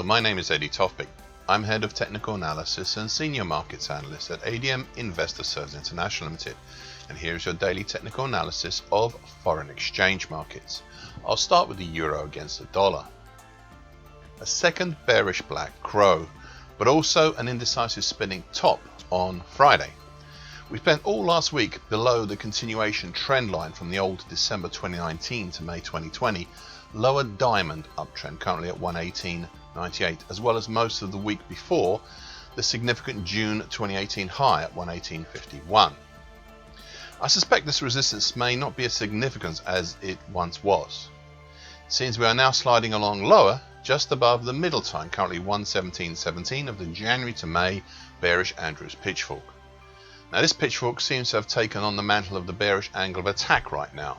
my name is Tofpik. I'm Head of Technical Analysis and Senior Markets Analyst at ADM Investor Services International Limited, and here is your daily technical analysis of foreign exchange markets. I'll start with the euro against the dollar. A second bearish black crow, but also an indecisive spinning top on Friday. We spent all last week below the continuation trend line from the old December 2019 to May 2020 lower diamond uptrend, currently at 118.98, as well as most of the week before the significant June 2018 high at 118.51. I suspect this resistance may not be as significant as it once was. It seems we are now sliding along lower, just above the middle time, currently 117.17 of the January to May bearish Andrews pitchfork. Now this pitchfork seems to have taken on the mantle of the bearish angle of attack right now.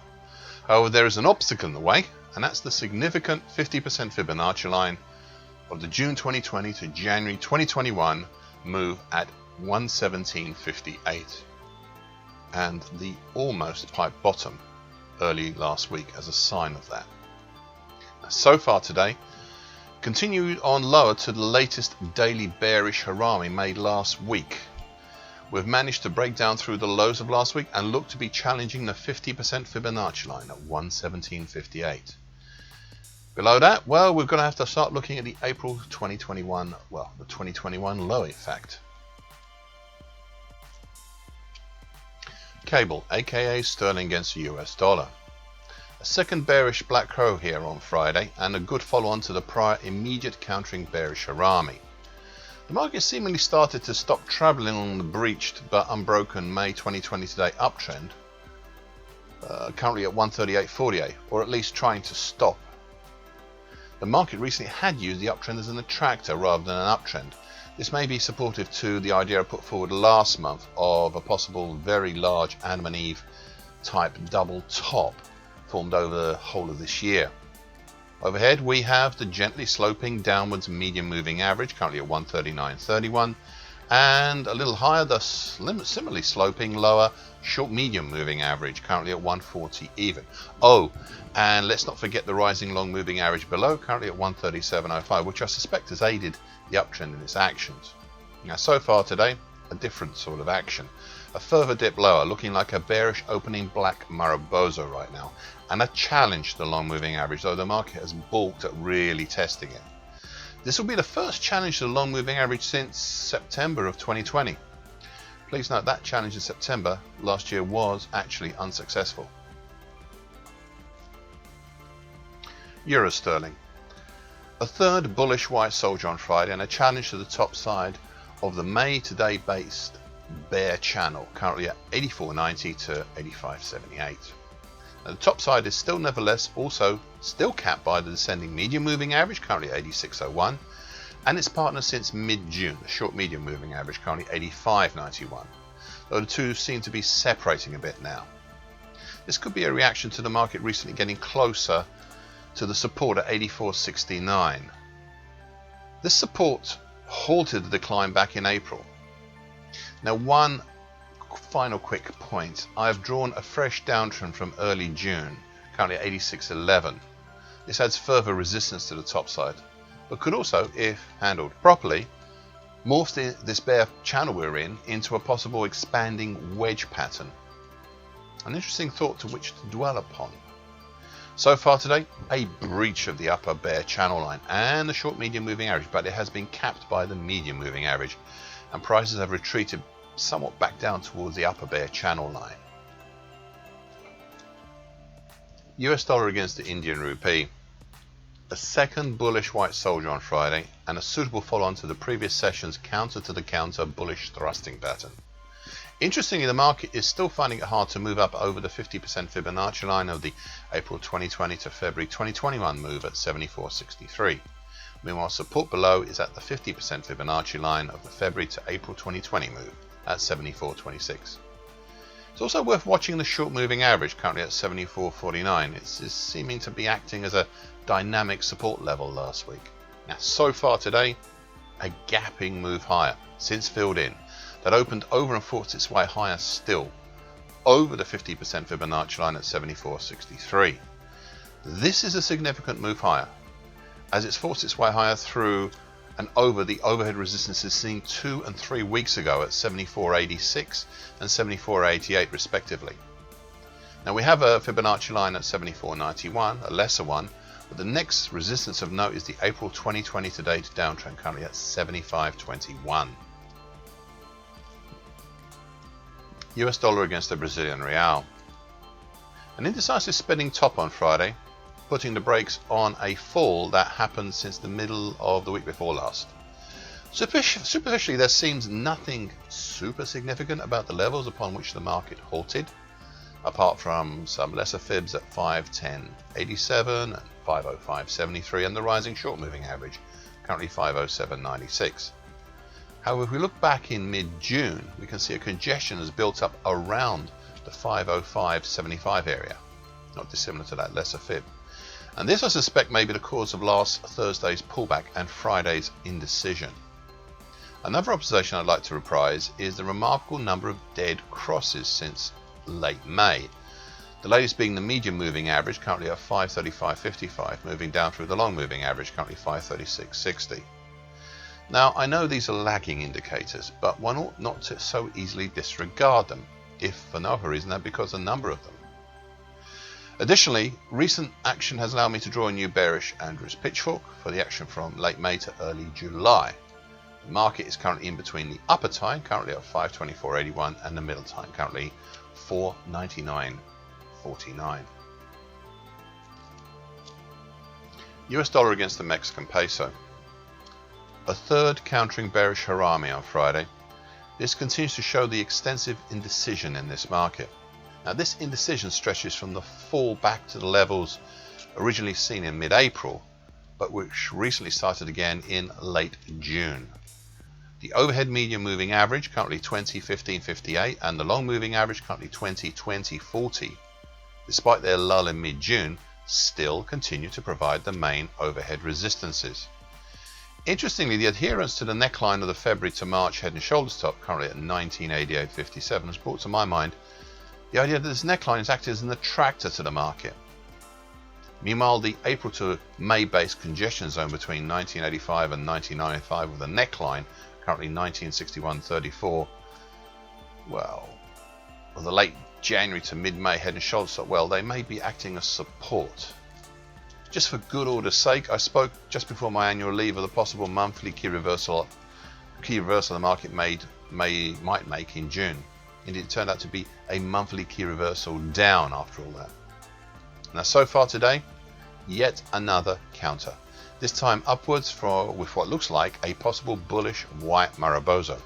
However, there is an obstacle in the way, and that's the significant 50% Fibonacci line of the June 2020 to January 2021 move at 117.58 and the almost pipe bottom early last week as a sign of that. Now, so far today, continued on lower to the latest daily bearish harami made last week. We've managed to break down through the lows of last week and look to be challenging the 50% Fibonacci line at 117.58. Below that, well, we're going to have to start looking at the April 2021, well, the 2021 low in fact. Cable, aka sterling against the US dollar. A second bearish black crow here on Friday and a good follow on to the prior immediate countering bearish harami. The market seemingly started to stop travelling on the breached but unbroken May 2020 today uptrend, currently at 138.48, or at least trying to stop. The market recently had used the uptrend as an attractor rather than an uptrend. This may be supportive to the idea I put forward last month of a possible very large Adam and Eve type double top formed over the whole of this year. Overhead we have the gently sloping downwards medium moving average, currently at 139.31, and a little higher the similarly sloping lower short medium moving average, currently at 140 even. Oh, and let's not forget the rising long moving average below, currently at 137.05, which I suspect has aided the uptrend in its actions. Now so far today, a different sort of action. A further dip lower, looking like a bearish opening black Mariposa right now, and a challenge to the long moving average, though the market has balked at really testing it. This will be the first challenge to the long moving average since September of 2020. Please note that challenge in September last year was actually unsuccessful. Euro sterling. A third bullish white soldier on Friday and a challenge to the top side of the May today based bear channel, currently at 84.90 to 85.78. Now, the top side is still nevertheless also still capped by the descending medium moving average, currently at 86.01, and its partner since mid-June, the short medium moving average, currently 85.91, though the two seem to be separating a bit now. This could be a reaction to the market recently getting closer to the support at 84.69. This support halted the decline back in April. Now, one final quick point. I have drawn a fresh downtrend from early June, currently at 86.11. This adds further resistance to the top side, but could also, if handled properly, morph this bear channel we're in into a possible expanding wedge pattern. An interesting thought to which to dwell upon. So far today, a breach of the upper bear channel line and the short medium moving average, but it has been capped by the medium moving average, and prices have retreated somewhat back down towards the upper bear channel line. US dollar against the Indian rupee. A second bullish white soldier on Friday and a suitable follow-on to the previous session's counter to the counter bullish thrusting pattern. Interestingly, the market is still finding it hard to move up over the 50% Fibonacci line of the April 2020 to February 2021 move at 74.63. Meanwhile, support below is at the 50% Fibonacci line of the February to April 2020 move at 74.26. It's also worth watching the short moving average, currently at 74.49. It's seeming to be acting as a dynamic support level last week. Now, so far today, a gapping move higher since filled in that opened over and forced its way higher still over the 50% Fibonacci line at 74.63. This is a significant move higher, as it's forced its way higher through and over the overhead resistances seen 2 and 3 weeks ago at 74.86 and 74.88 respectively. Now we have a Fibonacci line at 74.91, a lesser one, but the next resistance of note is the April 2020 to date downtrend, currently at 75.21. US dollar against the Brazilian real. An indecisive spending top on Friday, putting the brakes on a fall that happened since the middle of the week before last. Superficially, there seems nothing super significant about the levels upon which the market halted, apart from some lesser fibs at 510.87 and 505.73 and the rising short moving average, currently 507.96. However, if we look back in mid-June, we can see a congestion has built up around the 505.75 area, not dissimilar to that lesser fib. And this, I suspect, may be the cause of last Thursday's pullback and Friday's indecision. Another observation I'd like to reprise is the remarkable number of dead crosses since late May. The latest being the medium moving average, currently at 535.55, moving down through the long moving average, currently 536.60. Now, I know these are lagging indicators, but one ought not to so easily disregard them, if for no other reason than because a number of them. Additionally, recent action has allowed me to draw a new bearish Andrews pitchfork for the action from late May to early July. The market is currently in between the upper tie, currently at 524.81, and the middle tie, currently 499.49. US dollar against the Mexican peso. A third countering bearish harami on Friday. This continues to show the extensive indecision in this market. Now, this indecision stretches from the fall back to the levels originally seen in mid-April, but which recently started again in late June. The overhead medium moving average, currently 20.15.58, and the long moving average, currently 20.20.40, despite their lull in mid-June, still continue to provide the main overhead resistances. Interestingly, the adherence to the neckline of the February to March head and shoulders top, currently at 1988.57, has brought to my mind the idea that this neckline is acting as an attractor to the market. Meanwhile, the April to May based congestion zone between 1985 and 1995 with a neckline, currently 1961.34, well, or the late January to mid-May head and shoulders top, well, they may be acting as support. Just for good order's sake, I spoke just before my annual leave of the possible monthly key reversal the market might make in June. Indeed, it turned out to be a monthly key reversal down after all that. Now, so far today, yet another counter. This time upwards with what looks like a possible bullish white Maribosa.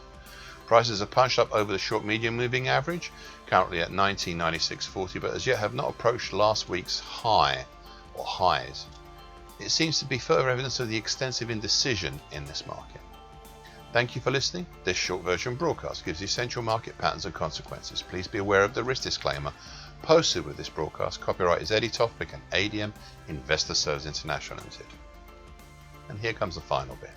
Prices are punched up over the short medium moving average, currently at 1996.40, but as yet have not approached last week's high or highs. It seems to be further evidence of the extensive indecision in this market. Thank you for listening. This short version broadcast gives essential market patterns and consequences. Please be aware of the risk disclaimer posted with this broadcast. Copyright is Eddie Tofpik and ADM Investor Services International Limited. And here comes the final bit.